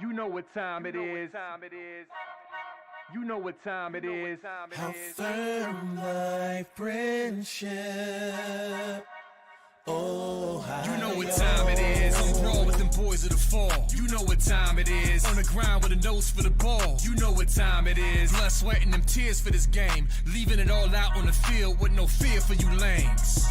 You know what time it is. You know what time it is. How firm thy friendship. Oh, you know what time it is. On brawl with them boys of the fall. You know what time it is. On the ground with a nose for the ball. You know what time it is. Blood, sweat, and them tears for this game. Leaving it all out on the field with no fear for you lames.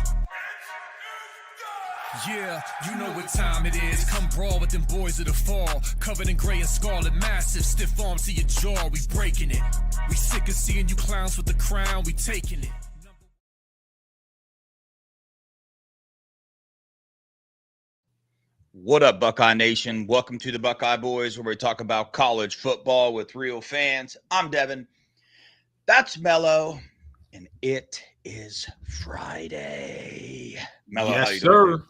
Yeah, you know what time it is. Come brawl with them boys of the fall. Covered in gray and scarlet, massive, stiff arms to your jaw. We breaking it. We sick of seeing you clowns with the crown. We taking it. What up, Buckeye Nation? Welcome to the Buckeye Boys, where we talk about college football with real fans. I'm Devin. That's Mello, and it is Friday. Mello, yes, how you sir. doing?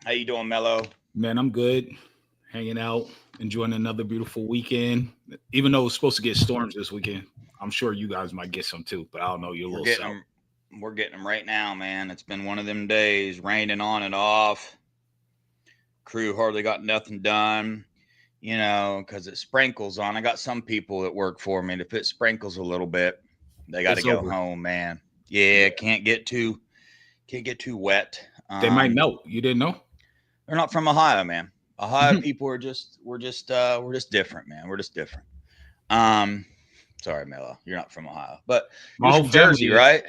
How you doing, Mello? Man, I'm good. Hanging out, enjoying another beautiful weekend. Even though it's supposed to get storms this weekend, I'm sure you guys might get some too. But I don't know. You're a little south. We're getting them right now, man. It's been one of them days, raining on and off. Crew hardly got nothing done, you know, because it sprinkles on. I got some people that work for me. If it sprinkles a little bit, they got to go home, man. Yeah, can't get too wet. They might melt. You didn't know? They're not from Ohio, man. Ohio people are we're just different, man. We're just different. Sorry, Mello, you're not from Ohio, but you're from Jersey, right?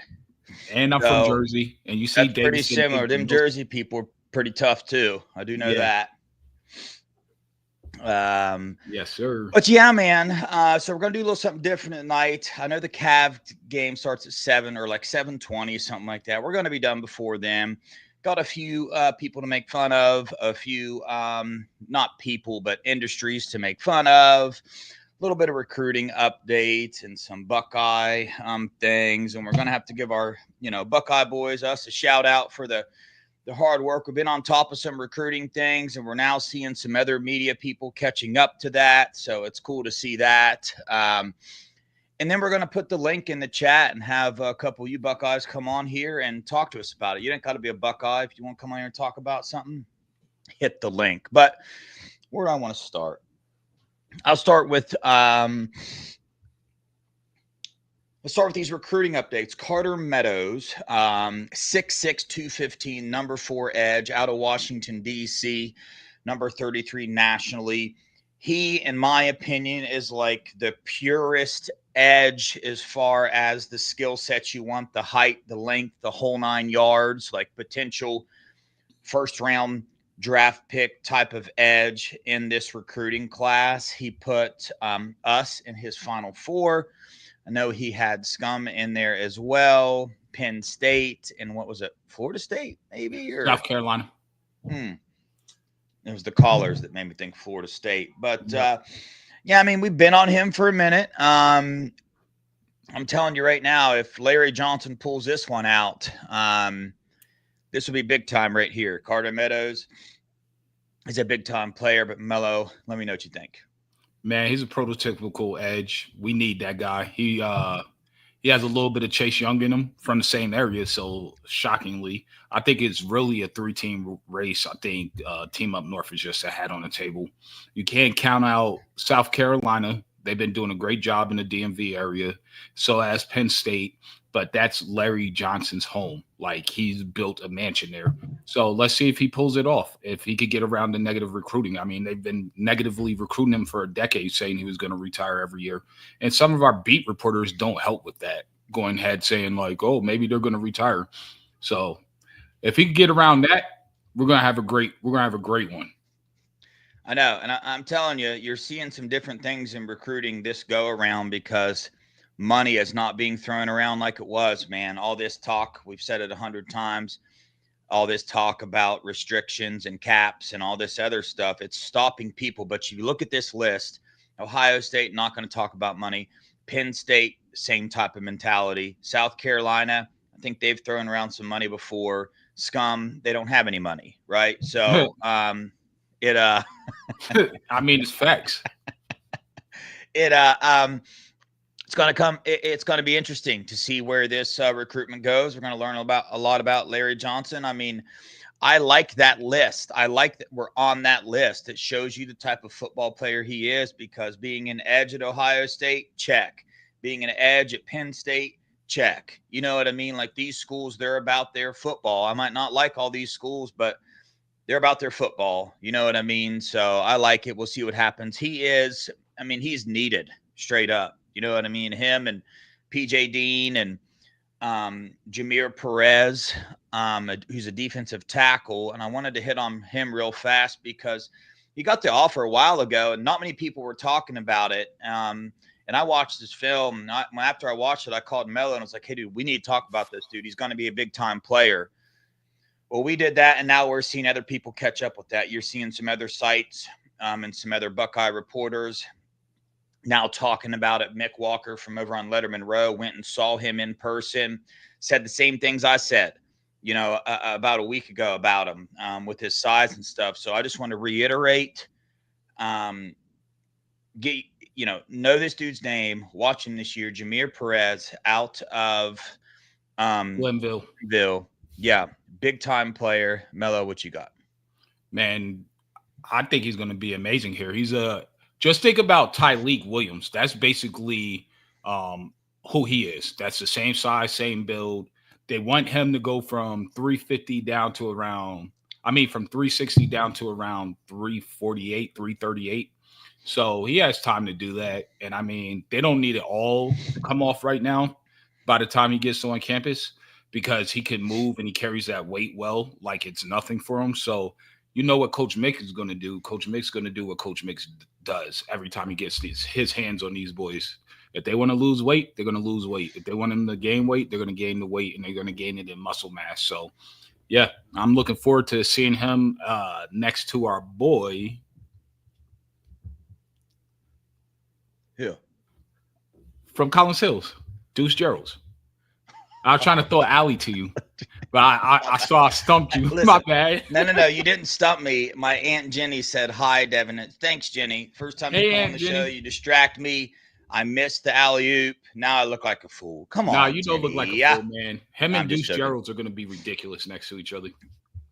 And I'm from Jersey, and you see, that's pretty similar. Them Jersey people are pretty tough too. I do know that. Yes, sir. But yeah, man. So we're gonna do a little something different tonight. I know the Cav game starts at 7 or like 7:20, something like that. We're gonna be done before then. Got a few people to make fun of, a few not people, but industries to make fun of. A little bit of recruiting updates and some Buckeye things, and we're gonna have to give our Buckeye boys us a shout out for the hard work. We've been on top of some recruiting things, and we're now seeing some other media people catching up to that. So it's cool to see that. And then we're going to put the link in the chat and have a couple of you Buckeyes come on here and talk to us about it. You don't got to be a Buckeye. If you want to come on here and talk about something, hit the link. But where do I want to start? I'll start with let's start with these recruiting updates. Carter Meadows, 6'6", 215, number 4 edge out of Washington, D.C., number 33 nationally. He, in my opinion, is like the purest edge as far as the skill sets you want, the height, the length, the whole 9 yards, like potential first-round draft pick type of edge in this recruiting class. He put us in his Final Four. I know he had Scum in there as well, Penn State, and what was it, Florida State maybe? Or South Carolina. It was the callers that made me think Florida State. But, yeah, I mean, we've been on him for a minute. I'm telling you right now, if Larry Johnson pulls this one out, this will be big time right here. Carter Meadows is a big-time player, but Mello, let me know what you think. Man, he's a prototypical edge. We need that guy. He has a little bit of Chase Young in him from the same area. So shockingly, I think it's really a 3-team race. I think Team Up North is just a hat on the table. You can't count out South Carolina. They've been doing a great job in the DMV area. So has Penn State, but that's Larry Johnson's home. Like, he's built a mansion there. So let's see if he pulls it off, if he could get around the negative recruiting. I mean, they've been negatively recruiting him for a decade, saying he was going to retire every year. And some of our beat reporters don't help with that, going ahead saying like, oh, maybe they're going to retire. So if he can get around that, we're going to have a great one. I know. And I'm telling you, you're seeing some different things in recruiting this go around because money is not being thrown around like it was, man. All this talk, we've said it 100 times, all this talk about restrictions and caps and all this other stuff, it's stopping people. But you look at this list, Ohio State, not going to talk about money. Penn State, same type of mentality. South Carolina, I think they've thrown around some money before. Scum, they don't have any money, right? So I mean, it's facts. It's going to be interesting to see where this recruitment goes. We're going to learn a lot about Larry Johnson. I mean, I like that list. I like that we're on that list. It shows you the type of football player he is, because being an edge at Ohio State, check. Being an edge at Penn State, check. You know what I mean? Like, these schools, they're about their football. I might not like all these schools, but they're about their football. You know what I mean? So I like it. We'll see what happens. He's needed straight up. You know what I mean? Him and PJ Dean and Jameer Perez, who's a defensive tackle. And I wanted to hit on him real fast because he got the offer a while ago and not many people were talking about it. And I watched this film. After I watched it, I called Mello and I was like, hey, dude, we need to talk about this dude. He's going to be a big time player. Well, we did that, and now we're seeing other people catch up with that. You're seeing some other sites and some other Buckeye reporters now talking about it. Mick Walker from over on Letterman Row went and saw him in person, said the same things I said, about a week ago about him with his size and stuff. So I just want to reiterate, know this dude's name, watch him this year, Jameer Perez out of Glenville. Yeah, big time player. Mello, what you got? Man, I think he's going to be amazing here. Just think about Tyleik Williams. That's basically who he is. That's the same size, same build. They want him to go from 350 down to from 360 down to around 348, 338. So he has time to do that. And they don't need it all to come off right now by the time he gets on campus, because he can move and he carries that weight well, like it's nothing for him. So you know what Coach Mick is going to do. Coach Mick's going to do what Coach Mick does every time he gets his hands on these boys. If they want to lose weight, they're going to lose weight. If they want them to gain weight, they're going to gain the weight, and they're going to gain it in muscle mass. So, yeah, I'm looking forward to seeing him next to our boy. Yeah. From Collins Hills, Deuce Gerald's. I was trying to throw an alley to you, but I saw I stumped you. Listen, My bad. No. You didn't stump me. My Aunt Jenny said, hi, Devin. Thanks, Jenny. First time you come on the show, you distract me. I missed the alley-oop. Now I look like a fool. Come on. Nah, you don't look like a fool, man. Him and Deuce Gerald's are going to be ridiculous next to each other.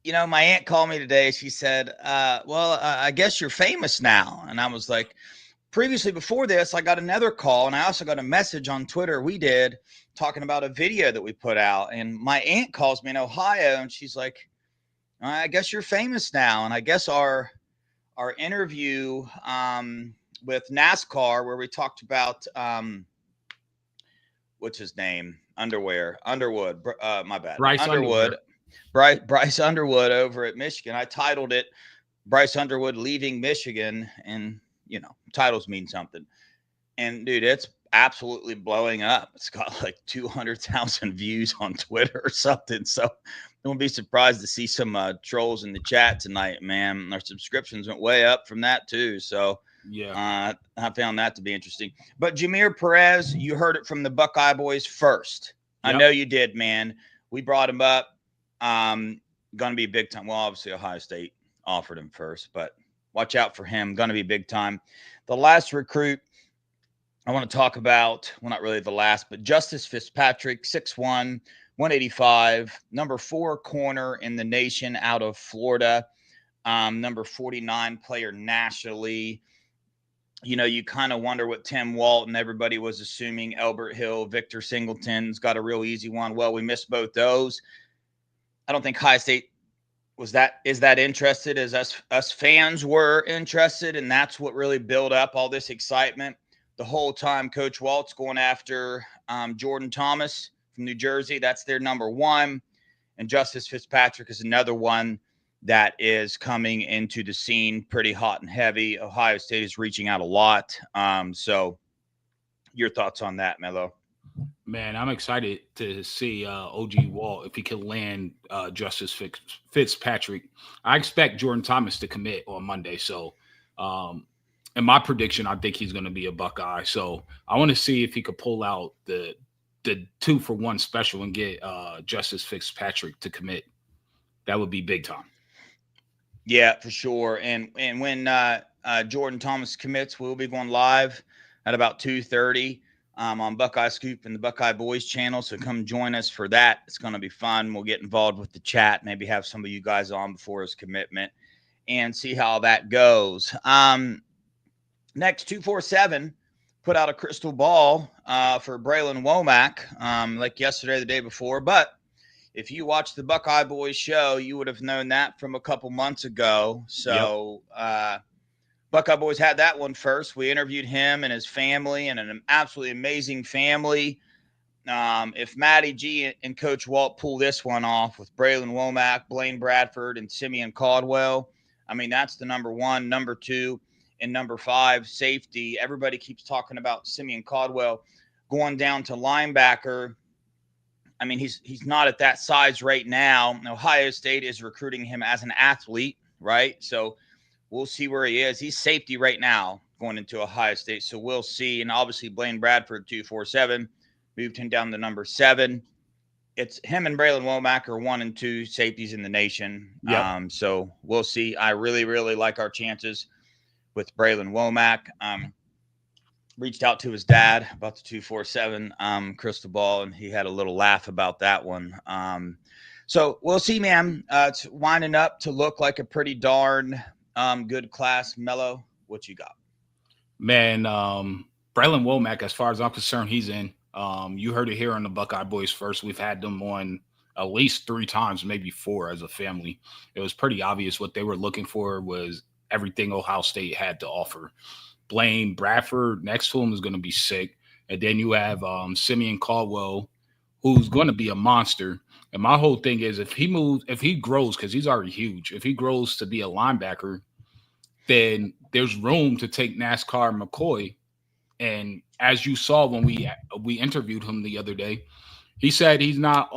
My aunt called me today. She said, I guess you're famous now. And I was like, previously before this, I got another call, and I also got a message on Twitter we did talking about a video that we put out. And my aunt calls me in Ohio, and she's like, I guess you're famous now. And I guess our interview with NASCAR, where we talked about what's his name? Underwood. My bad. Bryce Underwood. Bryce Underwood over at Michigan. I titled it Bryce Underwood Leaving Michigan, and titles mean something. And dude, it's absolutely blowing up. It's got like 200,000 views on Twitter or something. So don't be surprised to see some trolls in the chat tonight, man. Our subscriptions went way up from that too. So yeah, I found that to be interesting. But Jameer Perez, you heard it from the Buckeye boys first. Yep. I know you did, man. We brought him up. Going to be big time. Well, obviously Ohio State offered him first, but watch out for him. Going to be big time. The last recruit I want to talk about, well, not really the last, but Justice Fitzpatrick, 6'1", 185, number 4 corner in the nation out of Florida, number 49 player nationally. You kind of wonder what Tim Walton, everybody was assuming Elbert Hill, Victor Singleton's got a real easy one. Well, we missed both those. I don't think Ohio State is that interested as us fans were interested, and that's what really built up all this excitement. The whole time Coach Walt's going after Jordan Thomas from New Jersey. That's their number 1. And Justice Fitzpatrick is another one that is coming into the scene pretty hot and heavy. Ohio State is reaching out a lot. So your thoughts on that, Mello? Man, I'm excited to see OG Walt, if he can land Justice Fitzpatrick. I expect Jordan Thomas to commit on Monday. So in my prediction, I think he's going to be a Buckeye. So I want to see if he could pull out the 2-for-1 special and get Justice Fitzpatrick to commit. That would be big time. Yeah, for sure. And when Jordan Thomas commits, we'll be going live at about 2:30 on Buckeye Scoop and the Buckeye Boys channel. So come join us for that. It's going to be fun. We'll get involved with the chat, maybe have some of you guys on before his commitment and see how that goes. Next, 247 put out a crystal ball for Braylon Womack, like yesterday, the day before. But if you watched the Buckeye Boys show, you would have known that from a couple months ago. So Buckeye Boys had that one first. We interviewed him and his family, and an absolutely amazing family. If Matty G and Coach Walt pull this one off with Braylon Womack, Blaine Bradford, and Simeon Caldwell, I mean, that's the number one, number two, and number five safety. Everybody keeps talking about Simeon Caldwell going down to linebacker. I mean, he's not at that size right now. Ohio State is recruiting him as an athlete, right? So we'll see where he is. He's safety right now going into Ohio State. So we'll see. And obviously Blaine Bradford, 247, moved him down to number 7. It's him and Braylon Womack are 1 and 2 safeties in the nation. Yep. So we'll see. I really, really like our chances with Braylon Womack. Reached out to his dad about the 247 crystal ball, and he had a little laugh about that one. So we'll see, man. It's winding up to look like a pretty darn good class. Mello, what you got? Man, Braylon Womack, as far as I'm concerned, he's in. You heard it here on the Buckeye Boys first. We've had them on at least 3 times, maybe 4 as a family. It was pretty obvious what they were looking for was everything Ohio State had to offer. Blaine Bradford next to him is going to be sick. And then you have Simeon Caldwell, who's going to be a monster. And my whole thing is if he grows, because he's already huge, if he grows to be a linebacker, then there's room to take NASCAR McCoy. And as you saw when we interviewed him the other day, he said he's not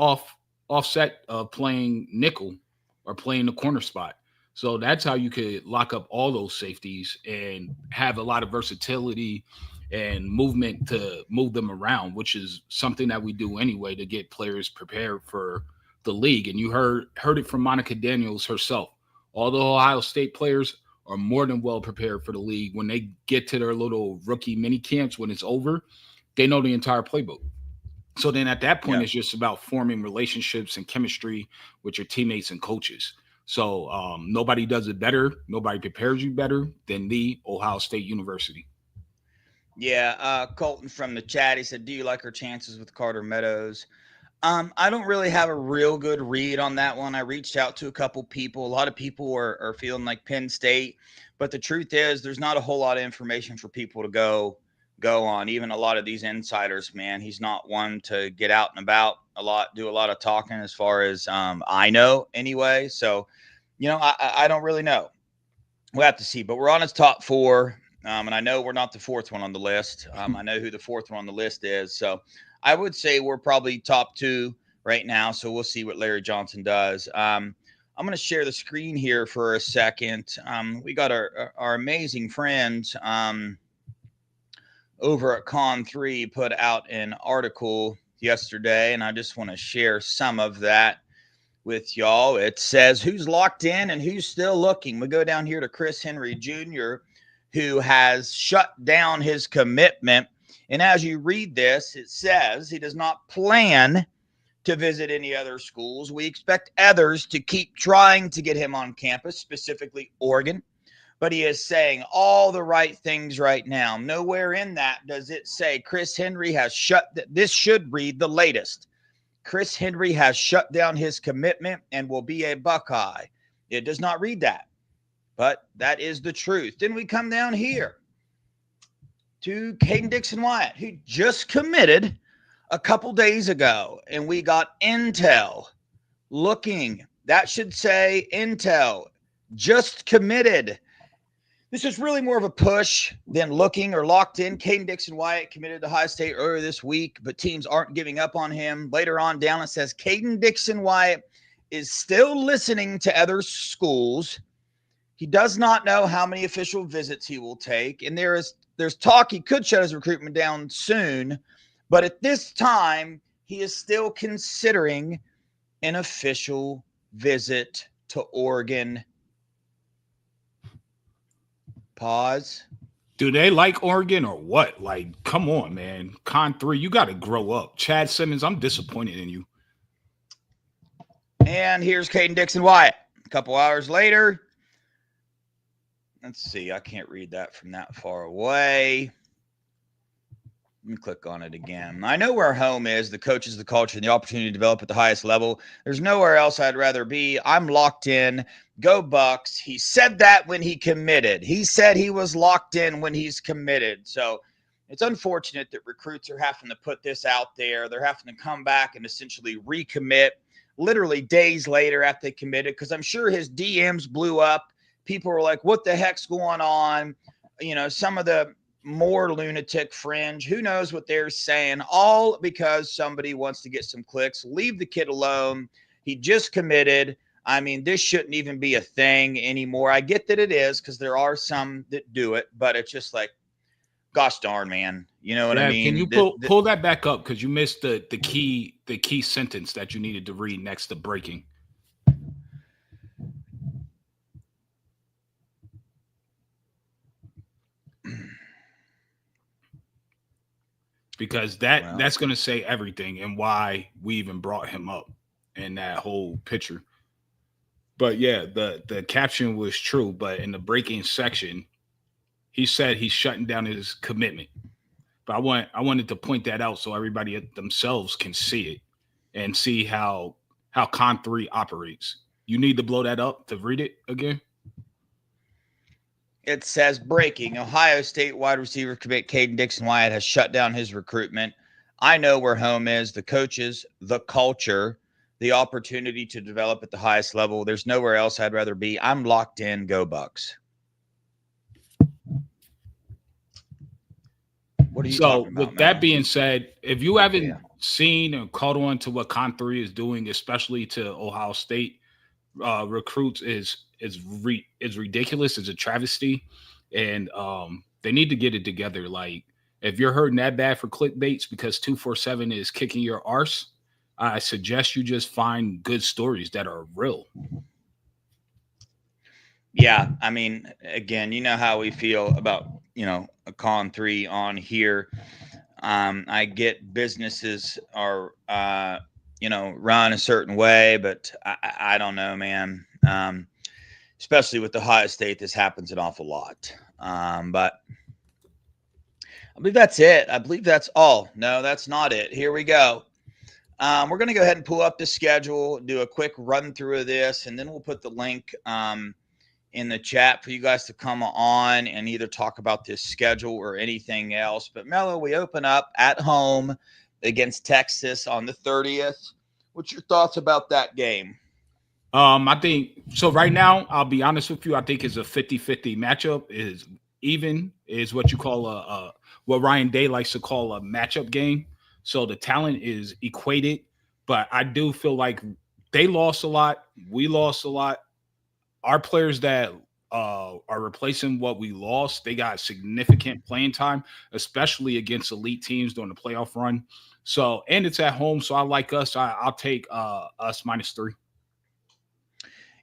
offset of playing nickel or playing the corner spot. So that's how you could lock up all those safeties and have a lot of versatility and movement to move them around, which is something that we do anyway to get players prepared for the league. And you heard it from Monica Daniels herself. All the Ohio State players are more than well prepared for the league. When they get to their little rookie mini camps, when it's over, they know the entire playbook. So then at that point, It's just about forming relationships and chemistry with your teammates and coaches. So nobody does it better. Nobody prepares you better than the Ohio State University. Yeah, Colton from the chat, he said, do you like our chances with Carter Meadows? I don't really have a real good read on that one. I reached out to a couple people. A lot of people are feeling like Penn State. But the truth is there's not a whole lot of information for people to go on. Even a lot of these insiders, man, he's not one to get out and about a lot, do a lot of talking as far as I know anyway. So, I don't really know. We'll have to see. But we're on his top 4. And I know we're not the 4th one on the list. I know who the 4th one on the list is. So I would say we're probably top 2 right now. So we'll see what Larry Johnson does. I'm going to share the screen here for a second. We got our amazing friends over at Con3 put out an article yesterday, and I just want to share some of that with y'all. It says who's locked in and who's still looking. We go down here to Chris Henry Jr., who has shut down his commitment. And as you read this, it says he does not plan to visit any other schools. We expect others to keep trying to get him on campus, specifically Oregon. But he is saying all the right things right now. Nowhere in that does it say Chris Henry has this should read the latest. Chris Henry has shut down his commitment and will be a Buckeye. It does not read that. But that is the truth. Then we come down here to Caden Dixon-Wyatt, who just committed a couple days ago. And we got intel looking. That should say intel just committed. This is really more of a push than looking or locked in. Caden Dixon-Wyatt committed to Ohio State earlier this week, but teams aren't giving up on him. Later on down, it says Caden Dixon-Wyatt is still listening to other schools. He does not know how many official visits he will take, and there's talk he could shut his recruitment down soon, but at this time, he is still considering an official visit to Oregon. Pause. Do they like Oregon or what? Like, come on, man. Con 3, you got to grow up. Chad Simmons, I'm disappointed in you. And here's Caden Dixon Wyatt. A couple hours later. Let's see. I can't read that from that far away. Let me click on it again. I know where home is, the coaches, the culture, and the opportunity to develop at the highest level. There's nowhere else I'd rather be. I'm locked in. Go Bucks. He said that when he committed. He said he was locked in when he's committed. So it's unfortunate that recruits are having to put this out there. They're having to come back and essentially recommit literally days later after they committed, because I'm sure his DMs blew up. People were like, what the heck's going on? You know, some of the more lunatic fringe, who knows what they're saying, all because somebody wants to get some clicks. Leave the kid alone. He just committed. I mean, this shouldn't even be a thing anymore. I get that it is, because there are some that do it, but it's just like, gosh darn, man. You know what I mean? Can you pull that back up? Because you missed the key sentence that you needed to read next to breaking. Because that's going to say everything and why we even brought him up in that whole picture. But yeah, the caption was true. But in the breaking section, he said he's shutting down his commitment. But I wanted to point that out so everybody themselves can see it and see how Con 3 operates. You need to blow that up to read it again. It says breaking. Ohio State wide receiver commit Caden Dixon Wyatt has shut down his recruitment. I know where home is, the coaches, the culture, the opportunity to develop at the highest level. There's nowhere else I'd rather be. I'm locked in. Go Bucks. What are you talking about, with that being said, if you haven't seen and caught on to what Con 3 is doing, especially to Ohio State recruits, is ridiculous. It's a travesty, and they need to get it together. Like, if you're hurting that bad for clickbaits because 247 is kicking your arse, I suggest you just find good stories that are real. Yeah, I mean, again, you know how we feel about, a Con 3 on here. I get businesses are, run a certain way, but I don't know, man. Especially with the Ohio State, this happens an awful lot. But I believe that's it. I believe that's all. No, that's not it. Here we go. We're going to go ahead and pull up the schedule, do a quick run through of this, and then we'll put the link in the chat for you guys to come on and either talk about this schedule or anything else. But Mello, we open up at home against Texas on the 30th. What's your thoughts about that game? I think so. Right now, I'll be honest with you. I think it's a 50-50 matchup. Is what you call what Ryan Day likes to call a matchup game. So the talent is equated, but I do feel like they lost a lot. We lost a lot. Our players that are replacing what we lost, they got significant playing time, especially against elite teams during the playoff run. So, and it's at home, so I like us. I'll take us -3.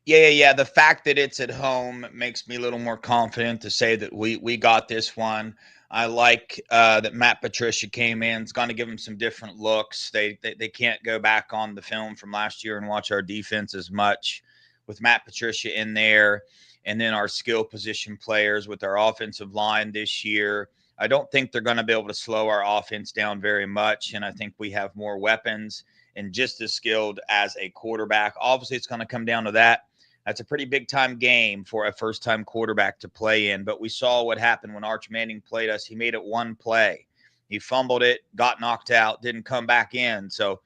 Yeah. The fact that it's at home makes me a little more confident to say that we got this one. I like that Matt Patricia came in. It's going to give them some different looks. They can't go back on the film from last year and watch our defense as much with Matt Patricia in there, and then our skill position players with our offensive line this year. I don't think they're going to be able to slow our offense down very much, and I think we have more weapons and just as skilled as a quarterback. Obviously, it's going to come down to that. That's a pretty big-time game for a first-time quarterback to play in, but we saw what happened when Arch Manning played us. He made it one play. He fumbled it, got knocked out, didn't come back in. So,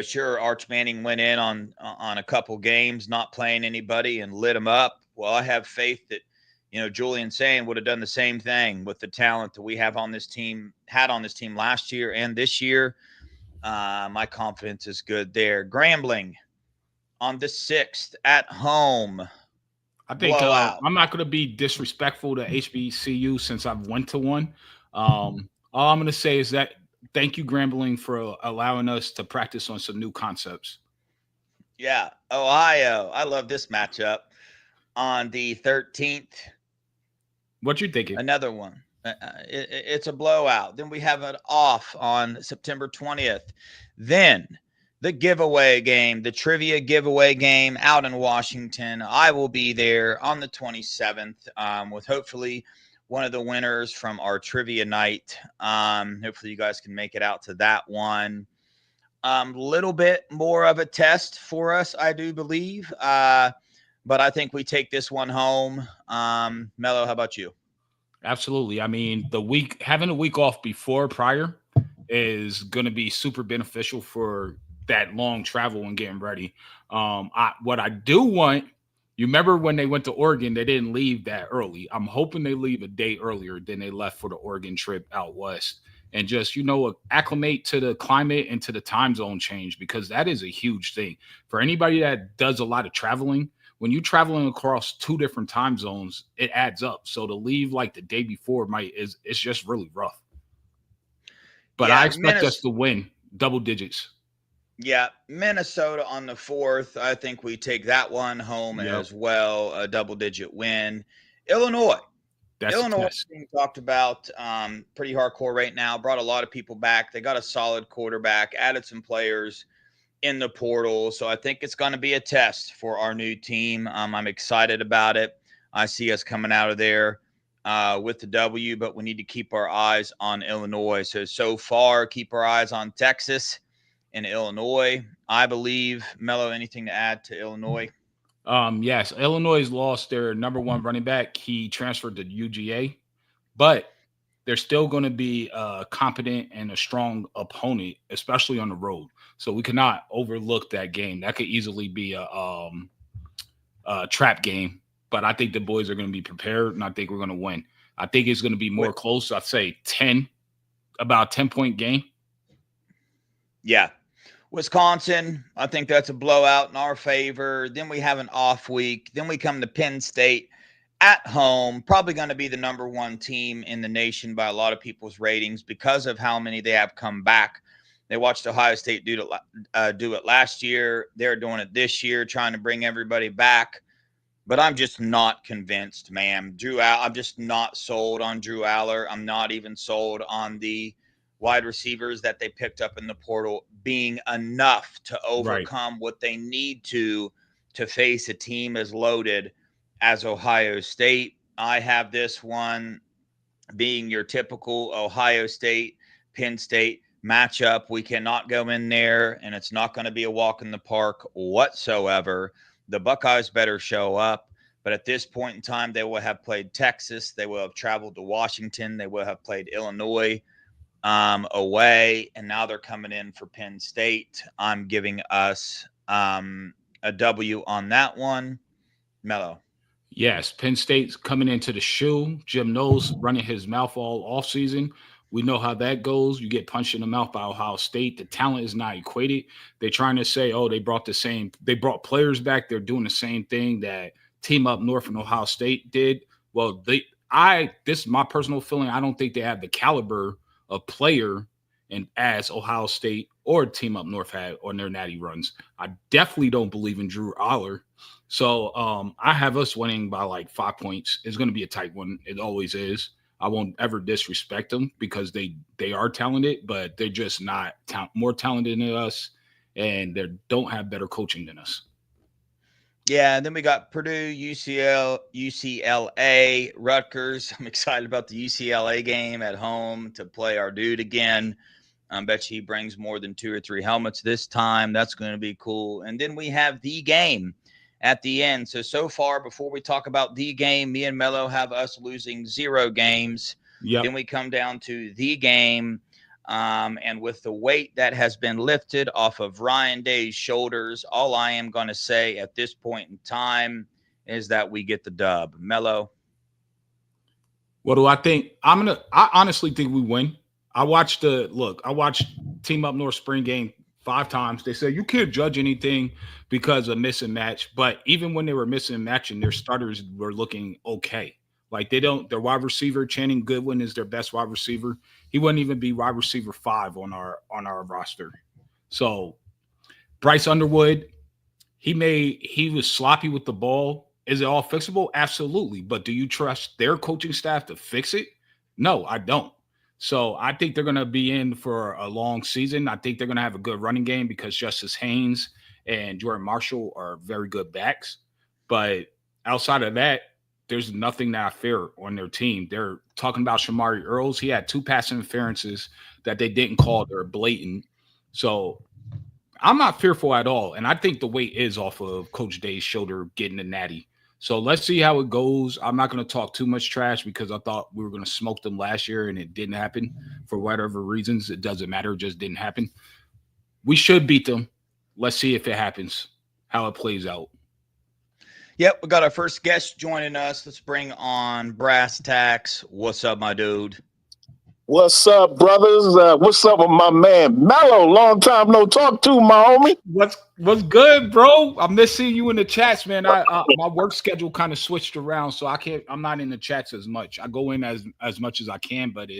sure, Arch Manning went in on a couple games, not playing anybody, and lit him up. Well, I have faith that, Julian Sayin would have done the same thing with the talent that we have on this team, had on this team last year and this year. My confidence is good there. Grambling on the 6th at home. I think I'm not going to be disrespectful to HBCU since I've went to one. All I'm going to say is that thank you, Grambling, for allowing us to practice on some new concepts. Yeah, Ohio. I love this matchup on the 13th What you thinking? Another one. It's a blowout. Then we have it off on September 20th. Then the giveaway game, the trivia giveaway game out in Washington. I will be there on the 27th with hopefully one of the winners from our trivia night. Hopefully you guys can make it out to that one. Little bit more of a test for us, I do believe. But I think we take this one home. Mello, how about you? Absolutely. I mean, having a week off prior is going to be super beneficial for that long travel and getting ready. What I do want, you remember when they went to Oregon, they didn't leave that early. I'm hoping they leave a day earlier than they left for the Oregon trip out west, and just, acclimate to the climate and to the time zone change, because that is a huge thing for anybody that does a lot of traveling. When you're traveling across 2 different time zones, it adds up. So to leave like the day before it's just really rough. But yeah, I expect us to win double digits. Yeah, Minnesota on the 4th. I think we take that one home as well, a double-digit win. Illinois. Illinois being talked about pretty hardcore right now. Brought a lot of people back. They got a solid quarterback, added some players in the portal. So I think it's going to be a test for our new team. I'm excited about it. I see us coming out of there with the W, but we need to keep our eyes on Illinois. So far, keep our eyes on Texas and Illinois. I believe. Mello, anything to add to Illinois? Yes, Illinois lost their number 1 running back. He transferred to UGA, but they're still going to be a competent and a strong opponent, especially on the road. So we cannot overlook that game. That could easily be a trap game, but I think the boys are going to be prepared, and I think we're going to win. I think it's going to be more close. I'd say about 10-point game. Yeah. Wisconsin, I think that's a blowout in our favor. Then we have an off week. Then we come to Penn State at home, probably going to be the number 1 team in the nation by a lot of people's ratings because of how many they have come back. They watched Ohio State do it last year. They're doing it this year, trying to bring everybody back. But I'm just not convinced, man. I'm just not sold on Drew Aller. I'm not even sold on the wide receivers that they picked up in the portal being enough to overcome what they need to face a team as loaded as Ohio State. I have this one being your typical Ohio State, Penn State matchup. We cannot go in there, and it's not going to be a walk in the park whatsoever. The Buckeyes better show up. But at this point in time, they will have played Texas. They will have traveled to Washington. They will have played Illinois away, and now they're coming in for Penn State. I'm giving us a W on that one. Mello. Yes, Penn State's coming into the shoe. Jim Knowles running his mouth all offseason. We know how that goes. You get punched in the mouth by Ohio State. The talent is not equated. They're trying to say, they brought players back. They're doing the same thing that Team Up North and Ohio State did. Well, this is my personal feeling. I don't think they have the caliber of player and as Ohio State or Team Up North had on their natty runs. I definitely don't believe in Drew Aller. So I have us winning by like 5 points. It's going to be a tight one. It always is. I won't ever disrespect them because they are talented, but they're just not more talented than us, and they don't have better coaching than us. Yeah, and then we got Purdue, UCLA, Rutgers. I'm excited about the UCLA game at home to play our dude again. I bet you he brings more than 2 or 3 helmets this time. That's going to be cool. And then we have the game at the end. So far, before we talk about the game, me and Mello have us losing 0 games. Yep. Then we come down to the game. And with the weight that has been lifted off of Ryan Day's shoulders, all I am going to say at this point in time is that we get the dub. Mello. What do I think? I honestly think we win. I watched Team Up North spring game 5 times. They said you can't judge anything because of miss and match. But even when they were missing and matching, their starters were looking okay. Like their wide receiver, Channing Goodwin, is their best wide receiver. He wouldn't even be wide receiver 5 on our roster. So Bryce Underwood, he was sloppy with the ball, Is it all fixable? Absolutely. But do you trust their coaching staff to fix it? No, I don't. So I think they're going to be in for a long season. I think they're going to have a good running game because Justice Haynes and Jordan Marshall are very good backs. But outside of that, there's nothing that I fear on their team. They're talking about Shamari Earls. He had 2 pass interferences that they didn't call. They're blatant. So I'm not fearful at all. And I think the weight is off of Coach Day's shoulder getting the natty. So let's see how it goes. I'm not going to talk too much trash because I thought we were going to smoke them last year and it didn't happen for whatever reasons. It doesn't matter. It just didn't happen. We should beat them. Let's see if it happens, how it plays out. Yep, we got our first guest joining us. Let's bring on Brass Tacks. What's up, my dude? What's up, brothers? What's up with my man Mello? Long time no talk to, my homie. What's good, bro? I miss seeing you in the chats, man. My work schedule kind of switched around, so I'm not in the chats as much. I go in as much as I can, but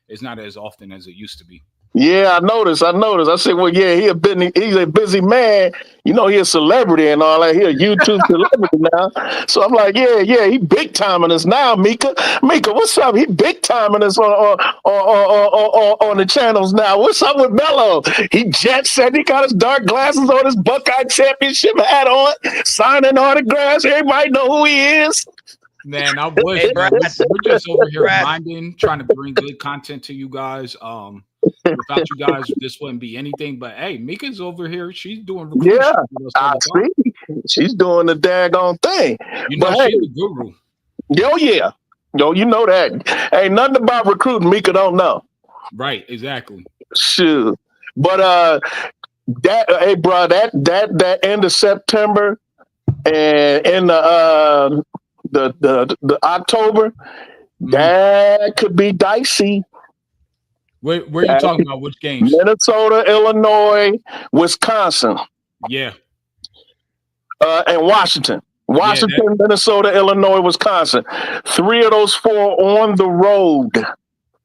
it's not as often as it used to be. Yeah, I noticed. I said, well, yeah, he's a busy man. You know, he's a celebrity and all that. He's a YouTube celebrity now. So I'm like, yeah, he big timing us now, Mika. Mika, what's up? He big timing us on the channels now. What's up with Mello? He jet set. He got his dark glasses on, his Buckeye championship hat on, signing autographs. Everybody know who he is. Man, I wish. Hey, man. We're just over here minding, trying to bring good content to you guys. Without you guys, this wouldn't be anything. But hey, Mika's over here. She's doing recruiting. Yeah, I see. She's doing the daggone thing. You know, but she's the guru. Yo, yeah. Yo, you know that. Ain't nothing about recruiting Mika don't know. Right, exactly. Shoot. But hey, bro, that end of September and in the October, that could be dicey. Where are you talking about? Which games? Minnesota, Illinois, Wisconsin. Yeah. And Washington. Minnesota, Illinois, Wisconsin. 3 of those 4 on the road.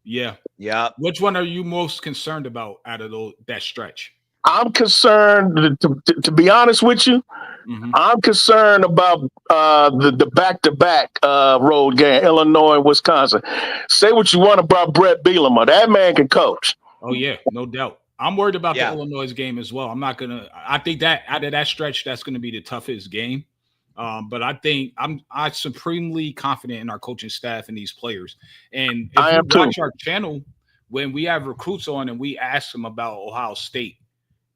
Yeah. Yeah. Which one are you most concerned about out of that stretch? I'm concerned, to be honest with you, I'm concerned about the back-to-back road game, Illinois and Wisconsin. Say what you want about Brett Bielema. That man can coach. Oh, yeah, no doubt. I'm worried about the Illinois game as well. I think that out of that stretch, that's going to be the toughest game. But I think I'm supremely confident in our coaching staff and these players. And if you watch our channel, when we have recruits on and we ask them about Ohio State,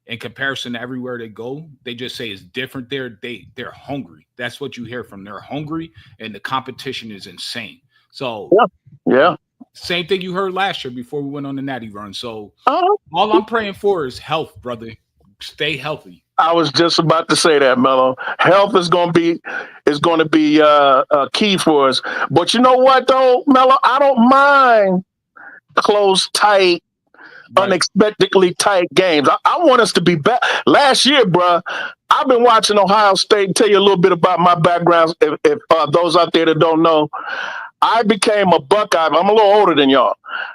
in comparison to everywhere they go, they just say it's different there. They're hungry. That's what you hear from them. They're hungry, and the competition is insane. So yeah. Same thing you heard last year before we went on the Natty run. So all I'm praying for is health, brother. Stay healthy. I was just about to say that, Mello. Health is going to be key for us. But you know what, though, Mello? I don't mind close, tight, unexpectedly tight games. I want us to be better. Last year, bro, I've been watching Ohio State. Tell you a little bit about my background. If those out there that don't know, I became a Buckeye. I'm a little older than y'all.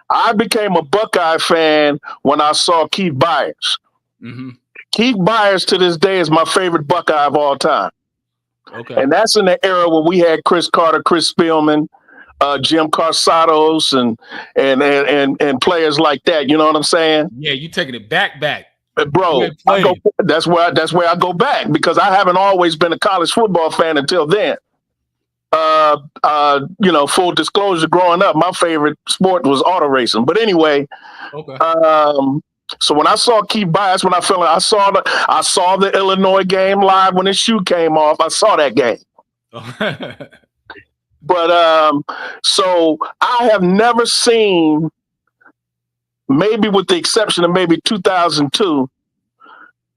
I became a Buckeye fan when I saw Keith Byers. Keith Byers to this day is my favorite Buckeye of all time. Okay, and that's in the era where we had Chris Carter, Chris Spielman, Jim Carsados, and players like that. You know what I'm saying? Yeah, you taking it back, bro. That's where I go back because I haven't always been a college football fan until then. Full disclosure, growing up, my favorite sport was auto racing. But anyway, so when I saw Keith Byers, I saw the Illinois game live when his shoe came off. I saw that game. But so I have never seen, maybe with the exception of maybe 2002,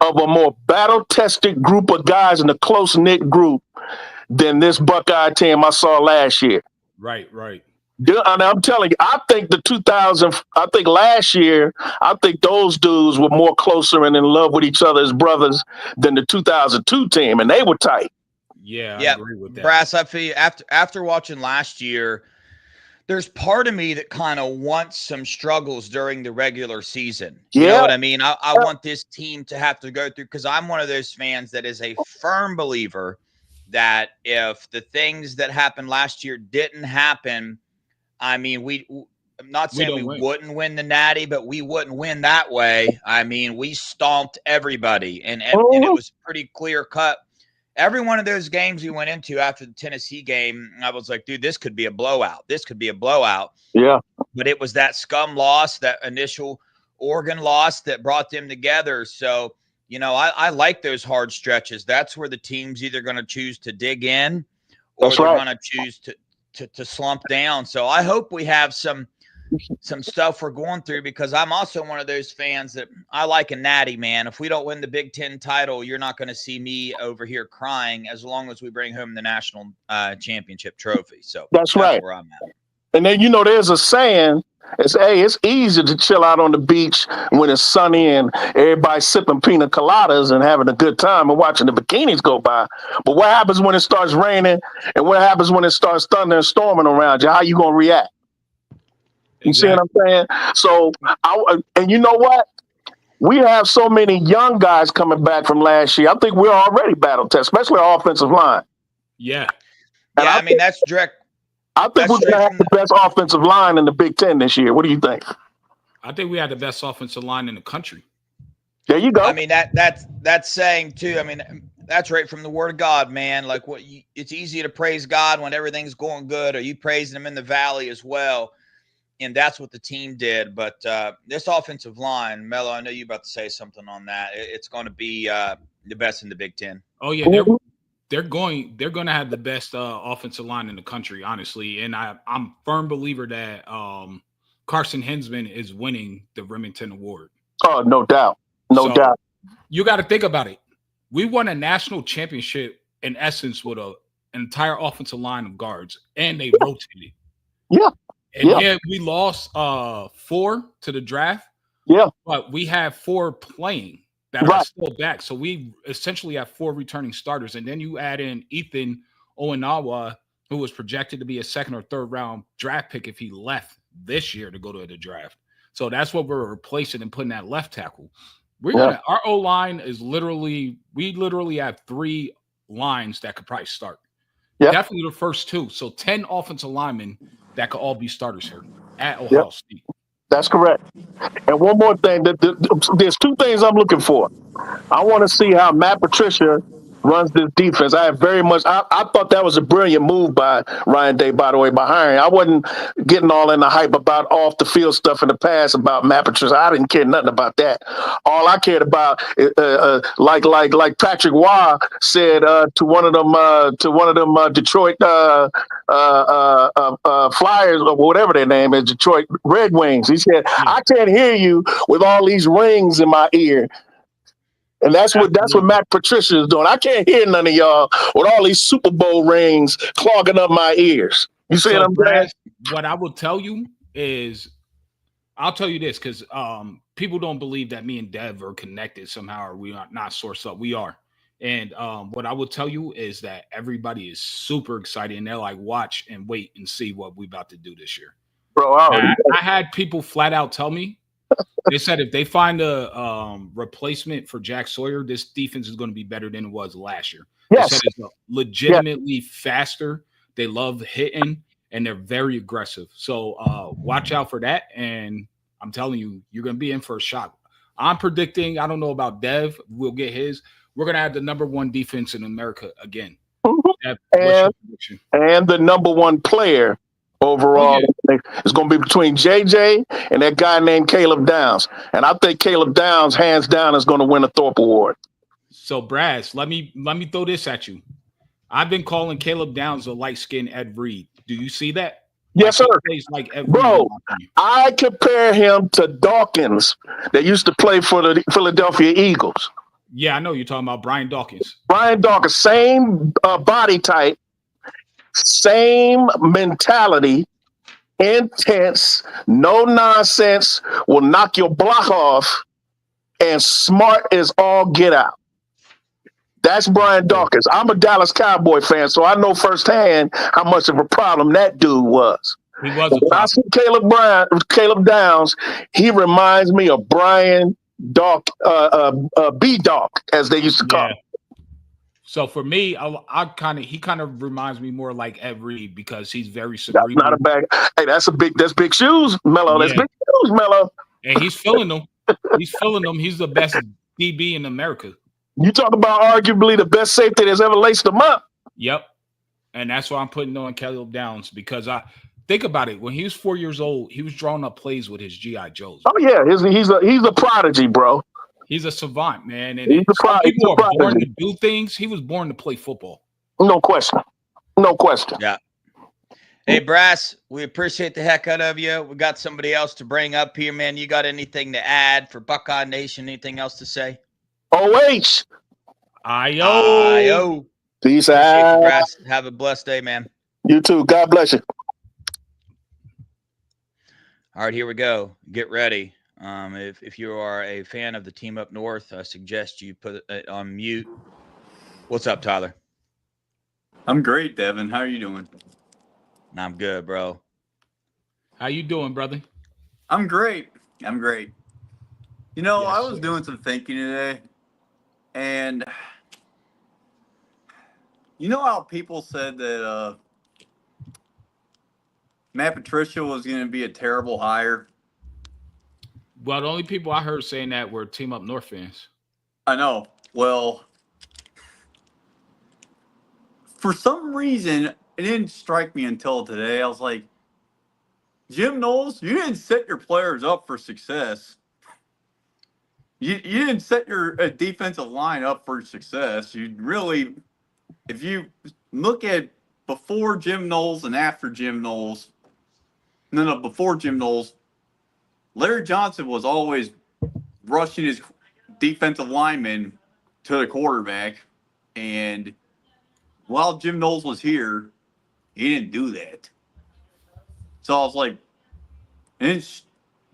of a more battle-tested group of guys in a close-knit group than this Buckeye team I saw last year. Right. And I'm telling you, I think last year, I think those dudes were more closer and in love with each other as brothers than the 2002 team, and they were tight. Yeah, I agree with that. Brass, I feel after watching last year, there's part of me that kind of wants some struggles during the regular season. You know what I mean? I want this team to have to go through, because I'm one of those fans that is a firm believer that if the things that happened last year didn't happen, I mean, I'm not saying we wouldn't win the Natty, but we wouldn't win that way. I mean, we stomped everybody, and it was pretty clear cut. Every one of those games we went into after the Tennessee game, I was like, dude, this could be a blowout. This could be a blowout. Yeah. But it was that scum loss, that initial Oregon loss that brought them together. So, you know, I like those hard stretches. That's where the team's either going to choose to dig in or they're going to choose to slump down. So I hope we have some stuff we're going through, because I'm also one of those fans that I like a natty, man. If we don't win the Big Ten title, you're not going to see me over here crying as long as we bring home the national championship trophy. So that's right. Where I'm at. And then, you know, there's a saying, it's easy to chill out on the beach when it's sunny and everybody sipping pina coladas and having a good time and watching the bikinis go by. But what happens when it starts raining, and what happens when it starts thunder and storming around you? How you going to react? You see what I'm saying? So, and you know what? We have so many young guys coming back from last year. I think we're already battle tested, especially our offensive line. Yeah. And I mean, that's direct. I think we're going to have the best offensive line in the Big Ten this year. What do you think? I think we had the best offensive line in the country. There you go. I mean, that's saying too. I mean, that's right from the Word of God, man. Like, it's easy to praise God when everything's going good, or you praising Him in the valley as well. And that's what the team did. But this offensive line, Mello, I know you're about to say something on that. It's going to be the best in the Big Ten. Oh yeah, they're going to have the best offensive line in the country, honestly. And I'm a firm believer that Carson Hinsman is winning the Remington Award. Oh, no doubt, no doubt. You got to think about it. We won a national championship in essence with an entire offensive line of guards, and they rotated. Yeah. And we lost 4 to the draft. Yeah. But we have 4 playing that are still back. So we essentially have 4 returning starters. And then you add in Ethan Oinawa, who was projected to be a 2nd or 3rd round draft pick if he left this year to go to the draft. So that's what we're replacing and putting that left tackle. Our O-line is we literally have 3 lines that could probably start. Yep. Definitely the first 2. So 10 offensive linemen that could all be starters here at Ohio State. That's correct. And one more thing, there's 2 things I'm looking for. I want to see how Matt Patricia runs this defense. I thought that was a brilliant move by Ryan Day, by the way, by hiring. I wasn't getting all in the hype about off the field stuff in the past about Matt Patricia. I didn't care nothing about that. All I cared about, like Patrick Waugh said to one of them Detroit Flyers, or whatever their name is, Detroit Red Wings. He said, "I can't hear you with all these rings in my ear." And that's what Matt Patricia is doing. I can't hear none of y'all with all these Super Bowl rings clogging up my ears. You see what I'm saying? What I will tell you is, I'll tell you this, because people don't believe that me and Dev are connected somehow, or we are not sourced up. We are. And what I will tell you is that everybody is super excited, and they're like, watch and wait and see what we're about to do this year. Bro, I had people flat out tell me, they said if they find a replacement for Jack Sawyer, this defense is going to be better than it was last year. Yes. They said it's legitimately faster. They love hitting, and they're very aggressive. So watch out for that. And I'm telling you, you're going to be in for a shock. I'm predicting, I don't know about Dev, we'll get his. We're going to have the number 1 defense in America again. Dev, and the number 1 player overall is going to be between JJ and that guy named Caleb Downs. And I think Caleb Downs, hands down, is going to win a Thorpe Award. So, Brass, let me throw this at you. I've been calling Caleb Downs a light-skinned Ed Reed. Do you see that? Yes, sir. Like Bro, I compare him to Dawkins that used to play for the Philadelphia Eagles. Yeah, I know you're talking about Brian Dawkins. Brian Dawkins, same body type, same mentality, intense, no nonsense, will knock your block off, and smart as all get out. That's Brian Dawkins. I'm a Dallas Cowboy fan, so I know firsthand how much of a problem that dude was. He was. When I see Caleb Downs, he reminds me of Brian B. Doc, as they used to call him. So for me, he kind of reminds me more like Ed Reed because he's very That's cerebral. not a bad. Hey, that's big shoes, Mello. That's Yeah. big shoes, Mello. And he's filling them. He's filling them. He's the best DB in America. You talk about arguably the best safety that's ever laced them up. Yep. And that's why I'm putting on Caleb Downs because I think about it. When he was 4 years old, he was drawing up plays with his G.I. Joes. Oh yeah, he's a prodigy, bro. He's a savant, man. And He's a some people are born prodigy. to do things. He was born to play football. No question. No question. Yeah. Hey, Brass, we appreciate the heck out of you. We got somebody else to bring up here, man. You got anything to add for Buckeye Nation? Anything else to say? OH. Ayo. Peace Appreciate you, out. Brass. Have a blessed day, man. You too. God bless you. All right, here we go. Get ready. If you are a fan of the team up north, I suggest you put it on mute. What's up, Tyler? I'm great, Devin. How are you doing? I'm good, bro. How you doing, brother? I'm great. I'm great. You know, Yes, I was sir. doing some thinking today, and you know how people said that Matt Patricia was going to be a terrible hire? Well, the only people I heard saying that were Team Up North fans. I know. Well, for some reason, it didn't strike me until today. I was like, Jim Knowles, you didn't set your players up for success. You didn't set your defensive line up for success. You really, if you look at before Jim Knowles and after Jim Knowles, before Jim Knowles, Larry Johnson was always rushing his defensive linemen to the quarterback. And while Jim Knowles was here, he didn't do that. So I was like, I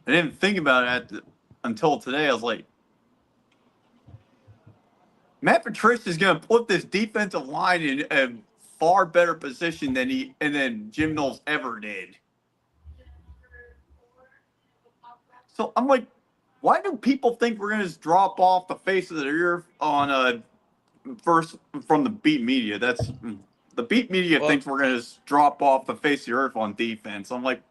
didn't think about it until today. I was like, Matt Patricia is going to put this defensive line in a far better position than Jim Knowles ever did. So I'm like, why do people think we're going to just drop off the face of the earth on first from the beat media? That's the beat media thinks we're going to just drop off the face of the earth on defense. I'm like,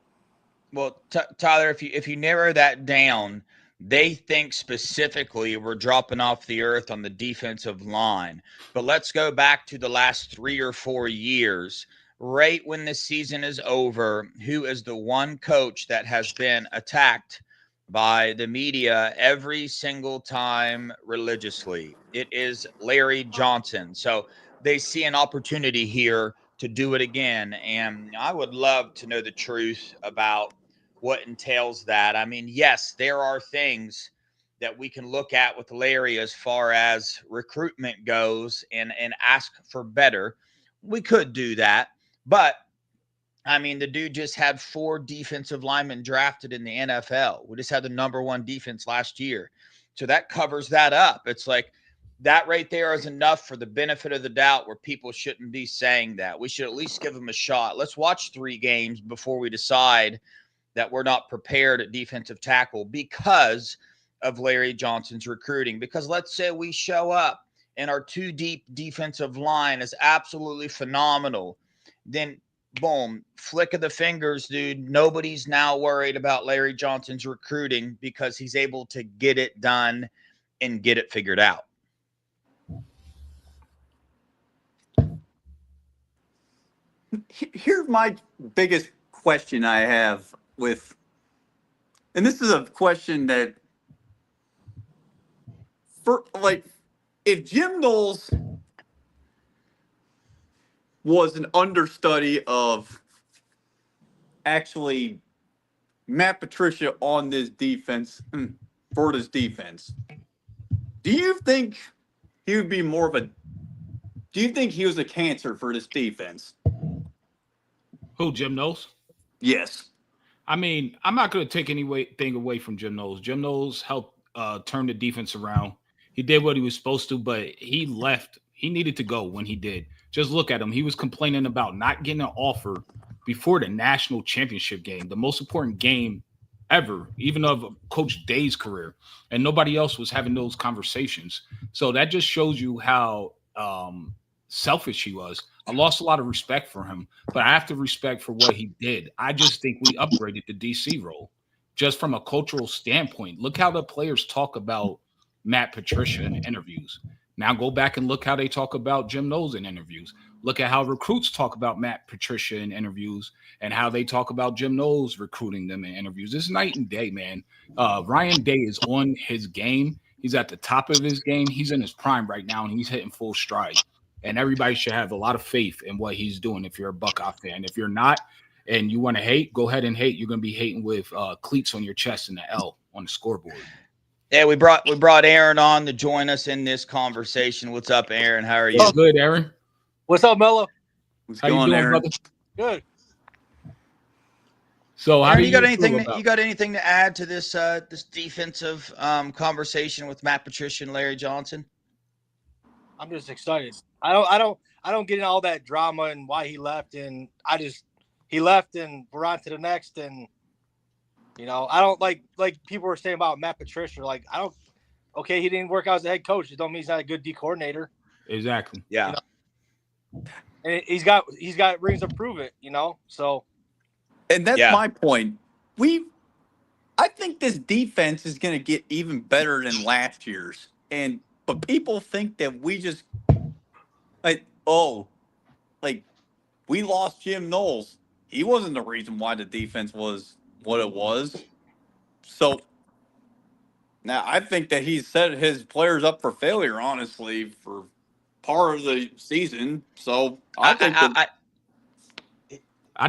Well, Tyler, if you narrow that down, they think specifically we're dropping off the earth on the defensive line. But let's go back to the last 3 or 4 years. Right when the season is over, who is the one coach that has been attacked by the media every single time religiously? It is Larry Johnson. So they see an opportunity here to do it again. And I would love to know the truth about what entails that. I mean, yes, there are things that we can look at with Larry as far as recruitment goes and ask for better. We could do that. But I mean, the dude just had 4 defensive linemen drafted in the NFL. We just had the #1 defense last year. So that covers that up. It's like that right there is enough for the benefit of the doubt where people shouldn't be saying that. We should at least give them a shot. Let's watch 3 games before we decide that we're not prepared at defensive tackle because of Larry Johnson's recruiting. Because let's say we show up and our 2 deep defensive line is absolutely phenomenal. Then boom, flick of the fingers, dude. Nobody's now worried about Larry Johnson's recruiting because he's able to get it done and get it figured out. here's my biggest question I have with, and this is a question that, for like, if Jim Knowles was an understudy of actually Matt Patricia on this defense, for this defense, do you think he would be more of a, do you think he was a cancer for this defense? Who, Jim Knowles? Yes. I mean, I'm not going to take anything away from Jim Knowles. Jim Knowles helped turn the defense around. He did what he was supposed to, but he left. He needed to go when he did. Just look at him. He was complaining about not getting an offer before the national championship game, the most important game ever, even of Coach Day's career. And nobody else was having those conversations. So that just shows you how selfish he was. I lost a lot of respect for him, but I have to respect for what he did. I just think we upgraded the DC role just from a cultural standpoint. Look how the players talk about Matt Patricia in interviews. Now go back and look how they talk about Jim Knowles in interviews. Look at how recruits talk about Matt Patricia in interviews and how they talk about Jim Knowles recruiting them in interviews. It's night and day, man. Ryan Day is on his game. He's at the top of his game. He's in his prime right now, and he's hitting full stride. And everybody should have a lot of faith in what he's doing if you're a Buckeye fan. If you're not and you want to hate, go ahead and hate. You're going to be hating with cleats on your chest and the L on the scoreboard. Yeah, we brought Aaron on to join us in this conversation. What's up, Aaron? How are you? Good, Aaron. What's up, Mello? What's How you going, doing, Aaron? brother? Good. So, how Aaron, do you got feel anything? about- You got anything to add to this this defensive conversation with Matt Patricia and Larry Johnson? I'm just excited. I don't get in all that drama and why he left, and he left and we're on to the next. And I don't like people were saying about Matt Patricia. Like okay, he didn't work out as a head coach. It don't mean he's not a good D coordinator. Exactly. Yeah. And he's got rings to prove it. So. And that's Yeah. my point. I think this defense is going to get even better than last year's. But people think that we just we lost Jim Knowles. He wasn't the reason why the defense was what it was. So now I think that he set his players up for failure, honestly, for part of the season. So I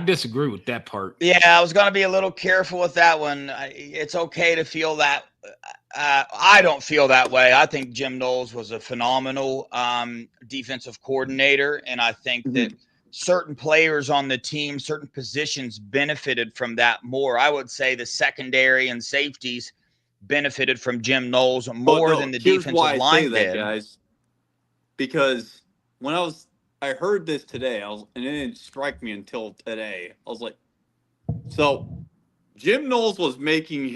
disagree with that part. Yeah, I was going to be a little careful with that one. It's okay to feel that. I don't feel that way. I think Jim Knowles was a phenomenal defensive coordinator, and I think that certain players on the team, certain positions benefited from that more. I would say the secondary and safeties benefited from Jim Knowles more than the here's defensive why I line say that, did. guys. Because when I heard this today, and it didn't strike me until today. I was like, so Jim Knowles was making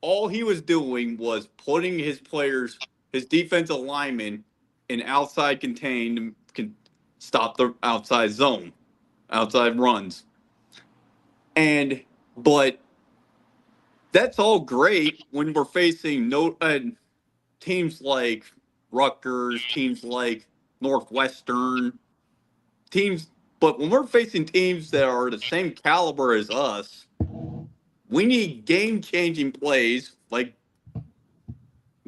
all he was doing was putting his players, his defensive linemen, in outside contained, can stop the outside zone, outside runs. But that's all great when we're facing teams like Rutgers, teams like Northwestern, teams. But when we're facing teams that are the same caliber as us, we need game-changing plays like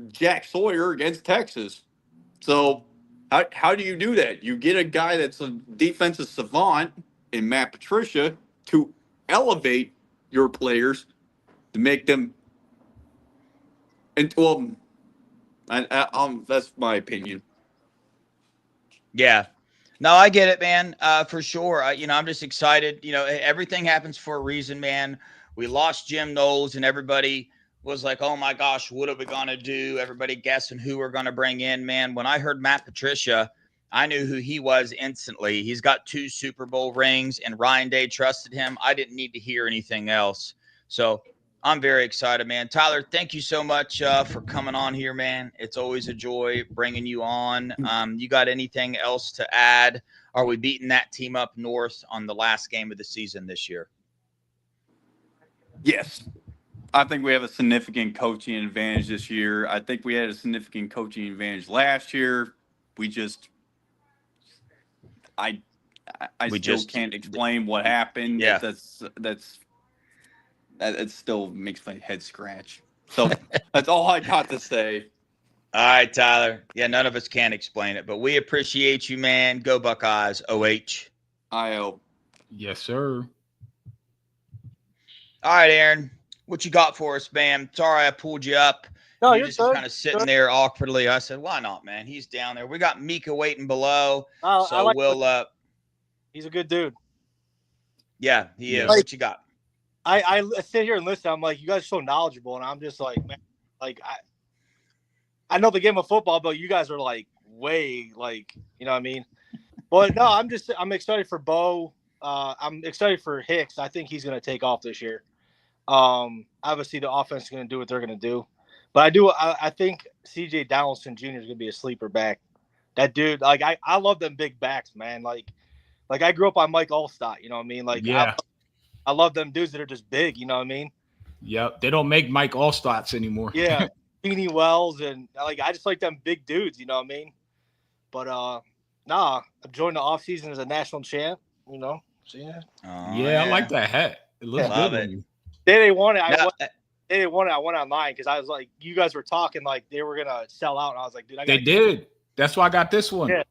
Jack Sawyer against Texas. So how do you do that? You get a guy that's a defensive savant in Matt Patricia to elevate your players to make them. And that's my opinion. Yeah. No, I get it, man. For sure. I'm just excited. Everything happens for a reason, man. We lost Jim Knowles, and everybody was like, oh my gosh, what are we going to do? Everybody guessing who we're going to bring in, man. When I heard Matt Patricia, I knew who he was instantly. He's got 2 Super Bowl rings, and Ryan Day trusted him. I didn't need to hear anything else. So I'm very excited, man. Tyler, thank you so much for coming on here, man. It's always a joy bringing you on. You got anything else to add? Are we beating that team up north on the last game of the season this year? Yes. I think we have a significant coaching advantage this year. I think we had a significant coaching advantage last year. I still can't explain what happened. Yeah. That still makes my head scratch. So that's all I got to say. All right, Tyler. Yeah, none of us can explain it, but we appreciate you, man. Go Buckeyes, OH. IO. Yes, sir. All right, Aaron. What you got for us, man? Sorry I pulled you up. No, You're you're just good. kind of sitting there awkwardly. I said, why not, man? He's down there. We got Mika waiting below. He's a good dude. Yeah, he is. Like- What you got? I sit here and listen. I'm like, you guys are so knowledgeable, and I'm just like, man, like I know the game of football, but you guys are like way like, you know what I mean? But no, I'm excited for Bo. I'm excited for Hicks. I think he's gonna take off this year. Obviously the offense is gonna do what they're gonna do, but I think CJ Donaldson Jr. is gonna be a sleeper back. That dude, like I love them big backs, man. Like I grew up on Mike Allstott, you know what I mean? Like Yeah. I love them dudes that are just big, you know what I mean? Yep. They don't make Mike Allstotts anymore. Yeah. Beanie Wells and like I just like them big dudes, you know what I mean? But I joined the off season as a national champ, you know. So yeah. Oh, Yeah, I like that hat. It looks Yeah. good Love on it. you. They won it. No, They didn't want it. I went online because I was like, you guys were talking like they were gonna sell out, and I was like, dude, They did. That's why I got this one. Yeah.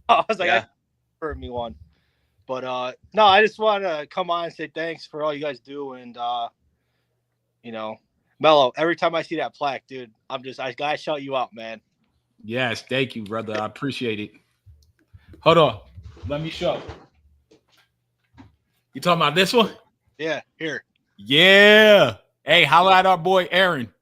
I was like, Yeah. I heard me one. But no, I just want to come on and say thanks for all you guys do, and you know, Mello. Every time I see that plaque, dude, I gotta shout you out, man. Yes, thank you, brother. I appreciate it. Hold on. Let me show. You talking about this one? Yeah, here. Yeah. Hey, holla at our boy Aaron.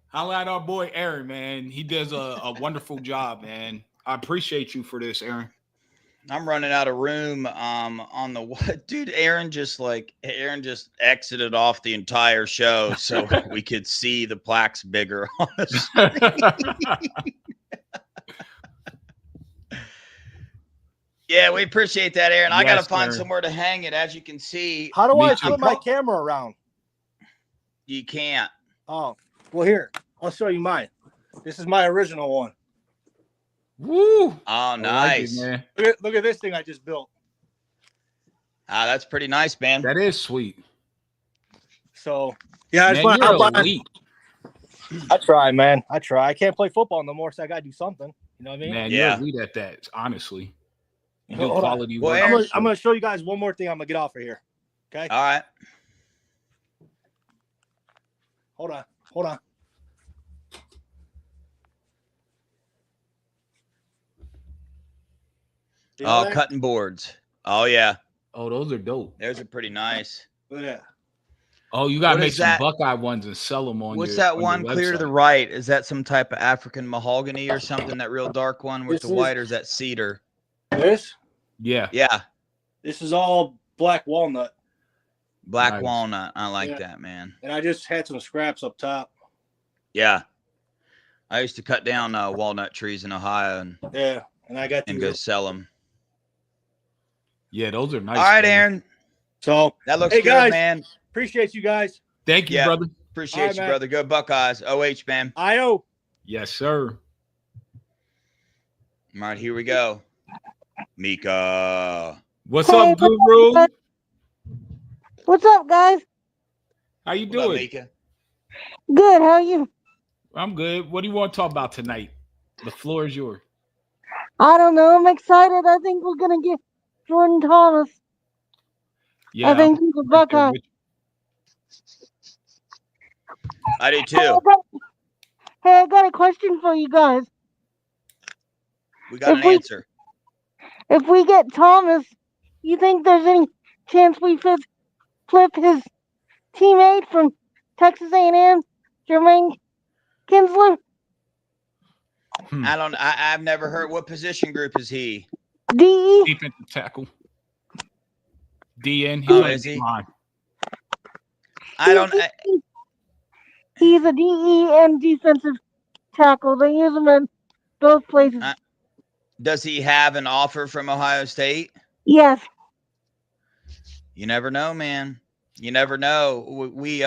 Holla at our boy Aaron, man. He does a wonderful job, man. I appreciate you for this, Aaron. I'm running out of room on the what, dude. Aaron just exited off the entire show so we could see the plaques bigger on the Yeah, we appreciate that, Aaron. I got to Yes, find Aaron. somewhere to hang it. As you can see, How do Me I too. flip my camera around? you can't. Oh, well, here I'll show you mine. This is my original one. Woo. Oh, I like it, nice. man. Look at this thing I just built. That's pretty nice, man. That is sweet. So yeah, Man, you're elite. I try, man. I try. I can't play football no more, so I gotta do something. You know what I mean? Man, Yeah. you're elite at that, honestly. You do Hold on. quality Well, work. Aaron- I'm gonna show you guys one more thing. I'm gonna get off of here. Okay. All right. Hold on. See Oh, that? cutting boards. Oh, yeah. Oh, those are dope. Those are pretty nice. Look at that. Oh, you gotta What make is some that? Buckeye ones and sell them on What's your, that on your one clear to the website. right? Is that some type of African mahogany or something? That real dark one with This the is- white, or is that cedar? This Yeah. Yeah, is all black walnut, black Nice. walnut. I like Yeah. that, man. and I just had some scraps up top. Yeah, I used to cut down walnut trees in Ohio and Yeah, and I got go these. sell them. Yeah, those are nice. All right, man. Aaron, So that looks Hey, good, guys. man. appreciate you guys. Thank you, Yeah. brother. Appreciate All right, you, man. brother. Go Buckeyes. OH, man. IO. Yes, sir. All right, here we go. Mika. What's Hey, up, Guru? What's up, guys? How you What up, doing? Mika? Good. How are you? I'm good. What do you want to talk about tonight? The floor is yours. I don't know. I'm excited. I think we're gonna get Jordan Thomas. Yeah, I think he's a right there Buckeye. with you. I do Hey, too. I got a question for you guys. We got If an we- answer. If we get Thomas, you think there's any chance we could flip his teammate from Texas A&M, Jermaine Kinsler? I've never heard. What position group is he? DE? Defensive tackle. DN. He Oh, plays is he? line. I don't. He's a DE and defensive tackle. They use him in both places. Does he have an offer from Ohio State? Yes. You never know, man. You never know. We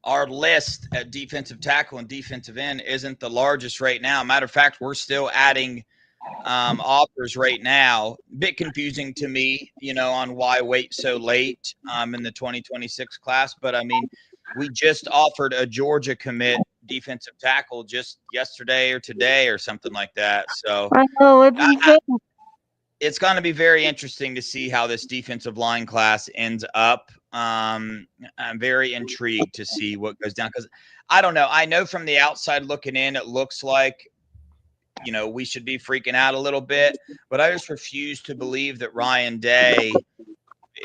our list at defensive tackle and defensive end isn't the largest right now. Matter of fact, we're still adding offers right now. Bit confusing to me, on why wait so late in the 2026 class. But I mean, we just offered a Georgia commit defensive tackle just yesterday or today or something like that. So I know. It's insane. it's going to be very interesting to see how this defensive line class ends up. I'm very intrigued to see what goes down because I don't know. I know from the outside looking in, it looks like, we should be freaking out a little bit, but I just refuse to believe that Ryan Day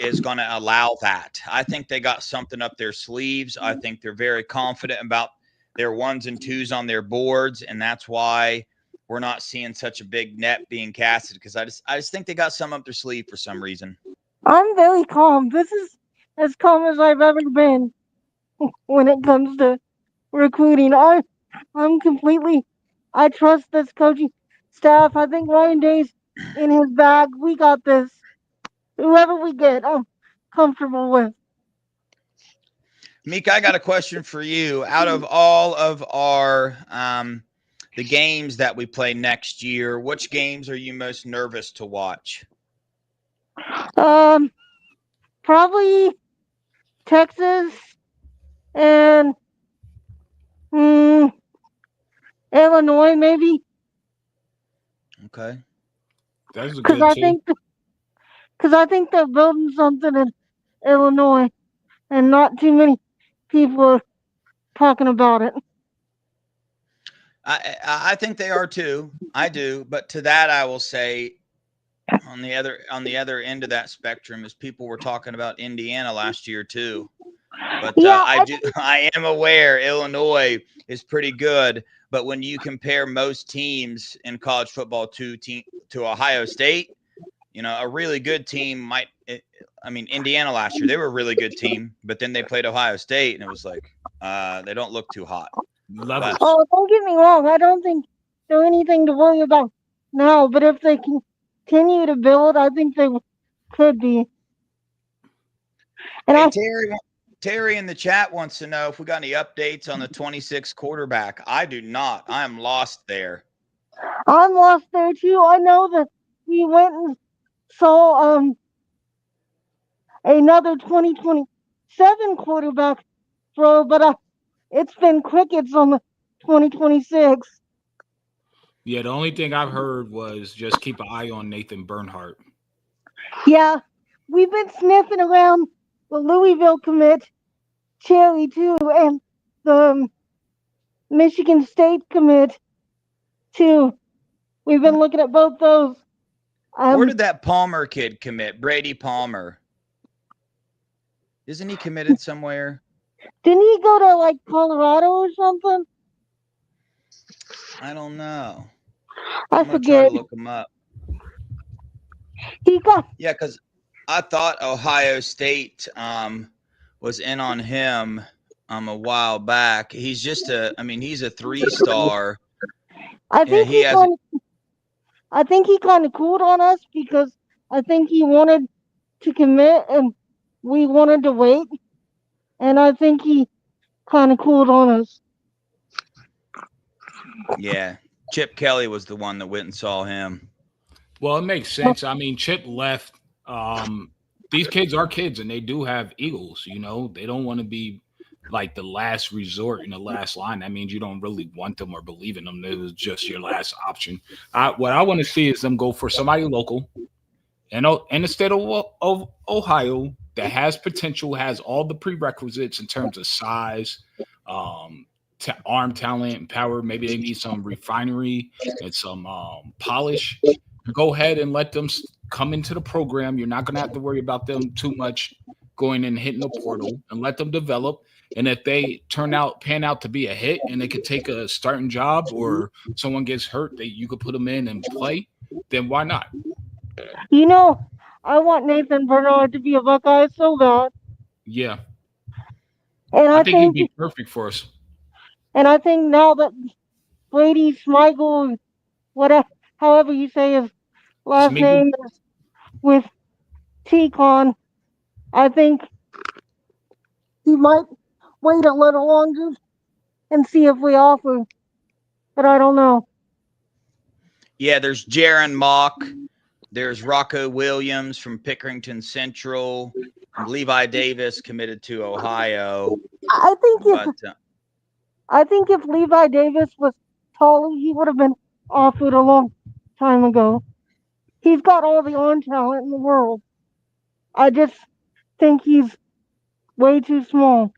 is going to allow that. I think they got something up their sleeves. I think they're very confident about their ones and twos on their boards, and that's why we're not seeing such a big net being casted because I just think they got some up their sleeve for some reason. I'm very calm. This is as calm as I've ever been when it comes to recruiting. I trust this coaching staff. I think Ryan Day's in his bag. We got this. Whoever we get, I'm comfortable with. Meek, I got a question for you. Out of all of our the games that we play next year, which games are you most nervous to watch? Probably Texas and Illinois, maybe. Okay. That's a Because good team. I think they're building something in Illinois, and not too many people are talking about it. I think they are too. I do, but to that I will say, on the other end of that spectrum, is people were talking about Indiana last year too. But Yeah, I am aware Illinois is pretty good. But when you compare most teams in college football to Ohio State, you know, a really good team Indiana last year, they were a really good team, but then they played Ohio State and it was like, they don't look too hot. Levels. Oh, don't get me wrong. I don't think there's anything to worry about now. But if they continue to build, I think they could be. And Hey, Terry in the chat wants to know if we got any updates on the 26 quarterback. I do not. I am lost there. I'm lost there too. I know that we went and saw another 2027 quarterback throw, but it's been crickets on the 2026. Yeah, the only thing I've heard was just keep an eye on Nathan Bernhardt. Yeah, we've been sniffing around the Louisville commit, Cherry too, and the Michigan State commit too. We've been looking at both those. Where did that Palmer kid commit? Brady Palmer. Isn't he committed somewhere? Didn't he go to like Colorado or something? I don't know. I I'm gonna forget. try to look him up. Yeah, because I thought Ohio State was in on him a while back. He's just he's a 3-star. I think he kind of cooled on us because I think he wanted to commit and we wanted to wait. And I think he kind of cooled on us. Yeah. Chip Kelly was the one that went and saw him. Well, it makes sense. I mean, Chip left. These kids are kids and they do have egos, you know. They don't want to be like the last resort in the last line. That means you don't really want them or believe in them. It was just your last option. What I want to see is them go for somebody local and in the state of Ohio that has potential, has all the prerequisites in terms of size, arm talent and power. Maybe they need some refinery and some polish. Go ahead and let them come into the program. You're not going to have to worry about them too much going and hitting the portal, and let them develop. And if they pan out to be a hit and they could take a starting job, or someone gets hurt that you could put them in and play, then why not? You know, I want Nathan Bernard to be a Buckeye so bad. Yeah. And I think he'd be perfect for us. And I think now that Brady Schmeigel, however you say his last name is, with T-Con, I think he might wait a little longer and see if we offer. But I don't know. Yeah, there's Jaron Mock. There's Rocco Williams from Pickerington Central. Levi Davis committed to Ohio. I think if Levi Davis was taller, he would have been offered a long time ago. He's got all the arm talent in the world. I just think he's way too small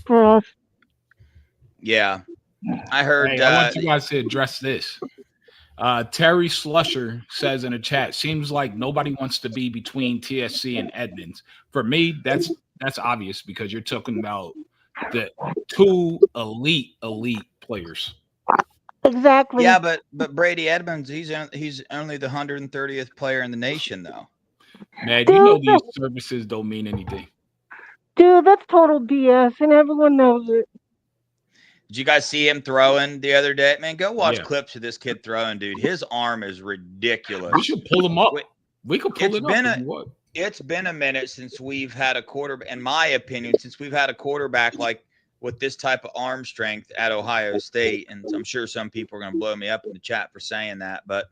for us. Yeah. I heard. Hey, I want you guys to address this. Terry Slusher says in the chat, seems like nobody wants to be between TSC and Edmonds. For me, that's obvious because you're talking about the two elite players. Exactly. Yeah, but Brady Edmonds, he's only the 130th player in the nation, though. Man, you know these services don't mean anything. Dude, that's total BS, and everyone knows it. Did you guys see him throwing the other day? Man, go watch Yeah. clips of this kid throwing, dude. His arm is ridiculous. We should pull him up. Wait, We could pull it's it been up. a- if you want. It's been a minute since we've had a quarterback, in my opinion, since we've had a quarterback like with this type of arm strength at Ohio State. And I'm sure some people are going to blow me up in the chat for saying that, but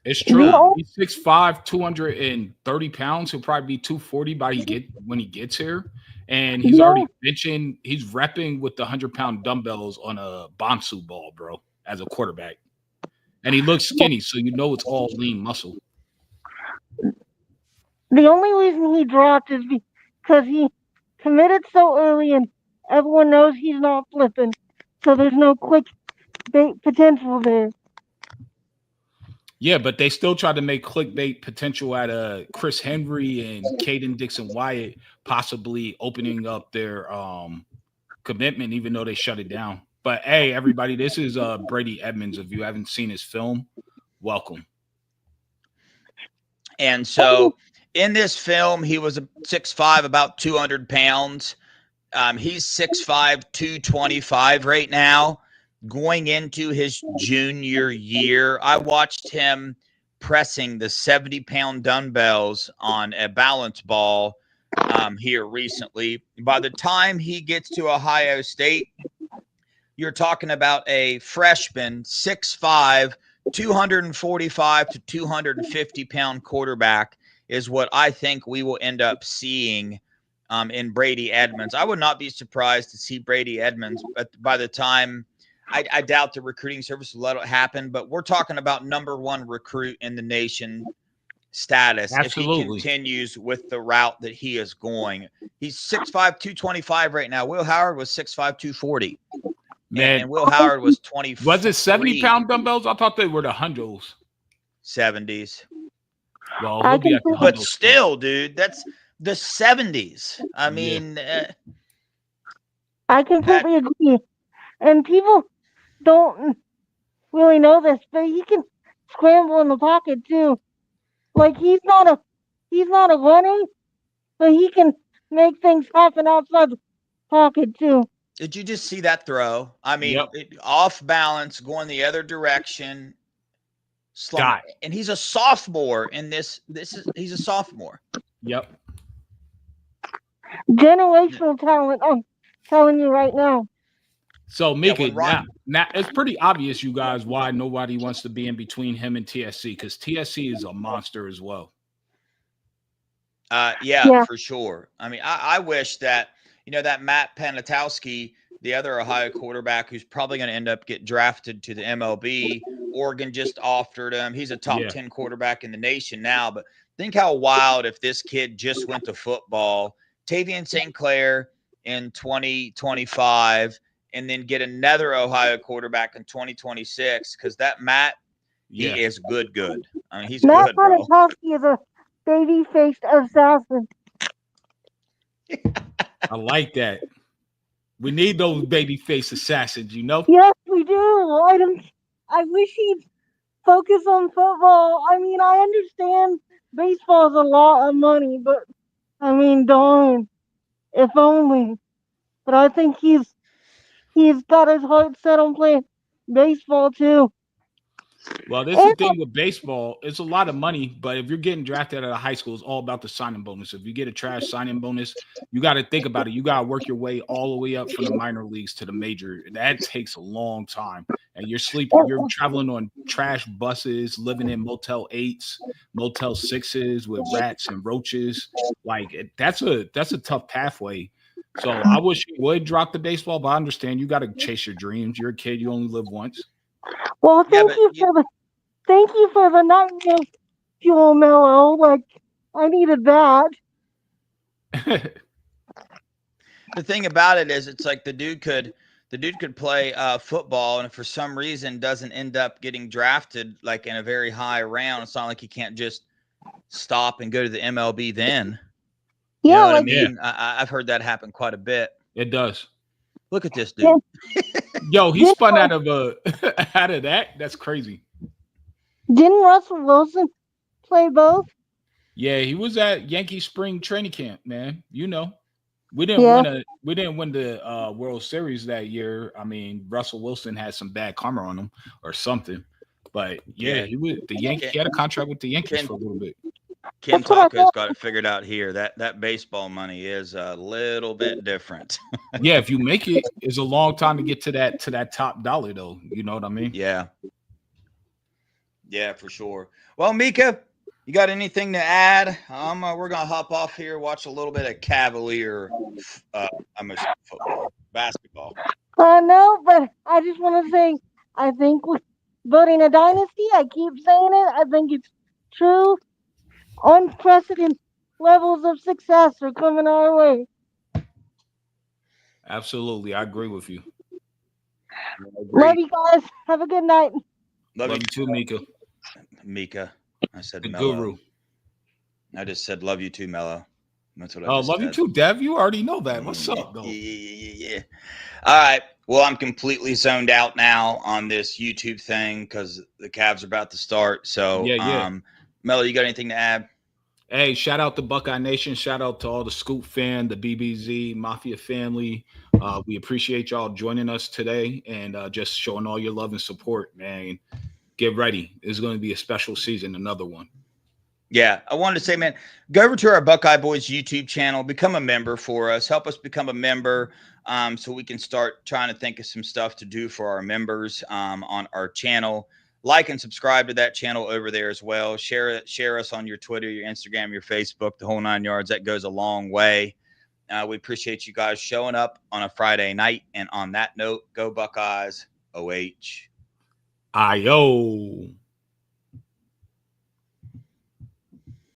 It's true. No. He's 6'5", 230 pounds. He'll probably be 240 when he gets here. And he's No. already benching. He's repping with the 100-pound dumbbells on a Bonsu ball, bro, as a quarterback. And he looks skinny, so you know it's all lean muscle. The only reason he dropped is because he committed so early and everyone knows he's not flipping. So there's no quick bait potential there. Yeah, but they still tried to make clickbait potential out of Chris Henry and Caden Dixon Wyatt possibly opening up their commitment, even though they shut it down. But hey, everybody, this is Brady Edmonds. If you haven't seen his film, welcome. And so in this film, he was a 6'5", about 200 pounds. He's 6'5", 225 right now. Going into his junior year, I watched him pressing the 70-pound dumbbells on a balance ball here recently. By the time he gets to Ohio State, you're talking about a freshman, 6'5", 245 to 250-pound quarterback is what I think we will end up seeing in Brady Edmonds. I would not be surprised to see Brady Edmonds, but by the time I doubt the recruiting service will let it happen, but we're talking about #1 recruit in the nation status. Absolutely. If he continues with the route that he is going. He's 6'5", 225 right now. Will Howard was 6'5", 240. Man, And Will Howard was 20. was it 70-pound dumbbells? I thought they were the hundreds. 70s. Well, I he'll be can at the see- But hundreds. still, dude, that's the 70s. I mean, I completely agree. And people don't really know this, but he can scramble in the pocket too. Like he's not a runner, but he can make things happen outside the pocket too. did you just see that throw? I mean, Yep. off balance, going the other direction. Got And he's a sophomore in this. He's a sophomore. Yep. Generational talent, I'm telling you right now. So, Mika, when Ron- now it's pretty obvious, you guys, why nobody wants to be in between him and TSC, because TSC is a monster as well. Yeah. For sure. I mean, I wish that, that Matt Panatowski, the other Ohio quarterback who's probably going to end up get drafted to the MLB, Oregon just offered him. He's a top 10 quarterback in the nation now, but think how wild if this kid just went to football. Tavian St. Clair in 2025, and then get another Ohio quarterback in 2026, because that Matt, Yeah. he is good. I mean, he's Matt good, bro. Panatowski is a baby-faced assassin. I like that. We need those baby face assassins, Yes, we do. I wish he'd focus on football. I mean, I understand baseball's a lot of money, but I mean, darn, if only. But I think he's got his heart set on playing baseball too. Well, this is the thing with baseball. It's a lot of money, but if you're getting drafted out of high school, it's all about the signing bonus. If you get a trash signing bonus, you got to think about it. You got to work your way all the way up from the minor leagues to the major. That takes a long time. And you're traveling on trash buses, living in Motel 8s, Motel 6s with rats and roaches. Like that's a tough pathway. So I wish you would drop the baseball, but I understand you got to chase your dreams. You're a kid, you only live once. Well, thank you for the nightmare fuel, Mellow. Like, I needed that. The thing about it is, it's like the dude could play football, and if for some reason doesn't end up getting drafted like in a very high round, it's not like he can't just stop and go to the MLB then. You know what I mean? I've heard that happen quite a bit. It does. Look at this dude. Yo, he spun out of that. That's crazy. Didn't Russell Wilson play both? Yeah, he was at Yankee spring training camp, man. We didn't Yeah. win the World Series that year. I mean, Russell Wilson had some bad karma on him or something. But yeah, he had a contract with the Yankees for a little bit. Ken That's what I Taco's thought. got it figured out here. That baseball money is a little bit different. Yeah, if you make it, it's a long time to get to that top dollar though. You know what I mean? Yeah. Yeah, for sure. Well, Mika, you got anything to add? We're gonna hop off here, watch a little bit of Cavalier football, basketball. No, but I just want to say, I think with building a dynasty, I keep saying it. I think it's true. Unprecedented levels of success are coming our way. Absolutely, I agree with you. Love you guys. Have a good night. Love you too, Mika. Mika, I said The Mello. guru. I just said love you too, Mello. That's what I Oh, just love said. you too, Dev. You already know that. What's up, though? Yeah. All right. Well, I'm completely zoned out now on this YouTube thing because the Cavs are about to start. So, Yeah. Mello, you got anything to add? Hey, shout out to Buckeye Nation. Shout out to all the Scoop fan, the BBZ Mafia family. We appreciate y'all joining us today and just showing all your love and support, man. Get ready. It's going to be a special season, another one. Yeah, I wanted to say, man, go over to our Buckeye Boys YouTube channel, become a member for us, help us become a member so we can start trying to think of some stuff to do for our members on our channel. Like and subscribe to that channel over there as well. Share us on your Twitter, your Instagram, your Facebook, the whole 9 yards. That goes a long way. We appreciate you guys showing up on a Friday night. And on that note, go Buckeyes, OH. Ayo.